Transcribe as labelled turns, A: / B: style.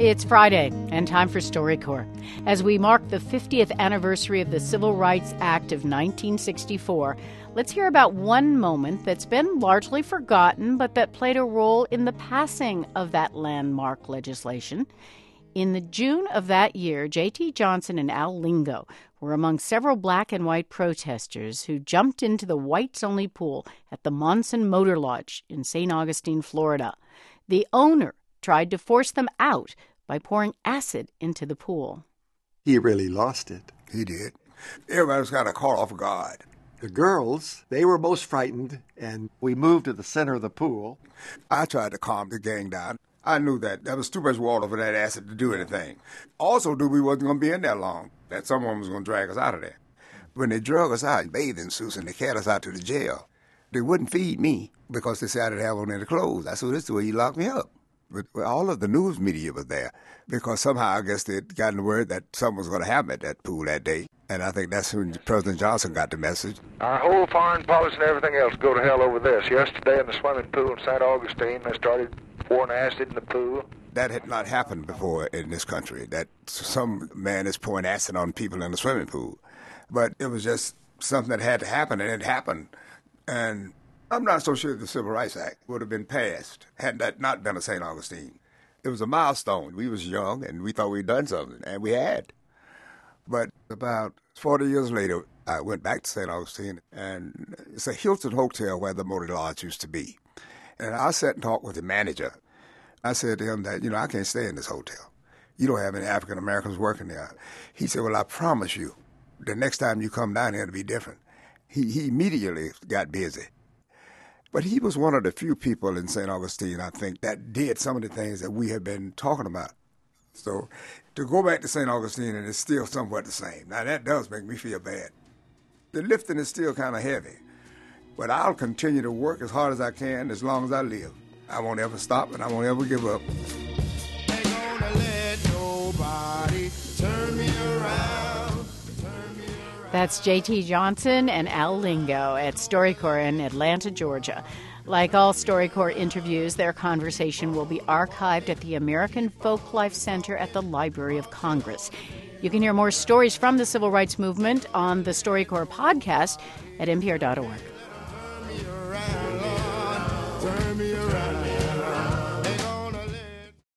A: It's Friday and time for StoryCorps. As we mark the 50th anniversary of the Civil Rights Act of 1964, let's hear about one moment that's been largely forgotten but that played a role in the passing of that landmark legislation. In the June of that year, J.T. Johnson and Al Lingo were among several black and white protesters who jumped into the whites-only pool at the Monson Motor Lodge in St. Augustine, Florida. The owner tried to force them out by pouring acid into the pool.
B: He really lost it.
C: He did. Everybody was kind of caught off guard.
B: The girls, they were most frightened, and we moved to the center of the pool.
C: I tried to calm the gang down. I knew that there was too much water for that acid to do anything. Also knew we wasn't going to be in there long, that someone was going to drag us out of there. When they drug us out in bathing suits and they carried us out to the jail, they wouldn't feed me because they said I didn't have on any clothes. I said, this is the way you lock me up. But all of the news media was there because somehow I guess they'd gotten the word that something was going to happen at that pool that day. And I think that's when President Johnson got the message.
D: Our whole foreign policy and everything else go to hell over this. Yesterday in the swimming pool in St. Augustine, they started pouring acid in the pool.
C: That had not happened before in this country, that some man is pouring acid on people in the swimming pool. But it was just something that had to happen, and it happened. And I'm not so sure the Civil Rights Act would have been passed had that not been at St. Augustine. It was a milestone. We was young, and we thought we'd done something, and we had. But about 40 years later, I went back to St. Augustine, and it's a Hilton Hotel where the Motor Lodge used to be. And I sat and talked with the manager. I said to him that, I can't stay in this hotel. You don't have any African Americans working there. He said, well, I promise you, the next time you come down here, it'll be different. He immediately got busy. But he was one of the few people in St. Augustine, I think, that did some of the things that we have been talking about. So to go back to St. Augustine and it's still somewhat the same. Now, that does make me feel bad. The lifting is still kind of heavy. But I'll continue to work as hard as I can as long as I live. I won't ever stop and I won't ever give up.
E: Ain't gonna let nobody turn me around.
A: That's J.T. Johnson and Al Lingo at StoryCorps in Atlanta, Georgia. Like all StoryCorps interviews, their conversation will be archived at the American Folklife Center at the Library of Congress. You can hear more stories from the civil rights movement on the StoryCorps podcast at npr.org.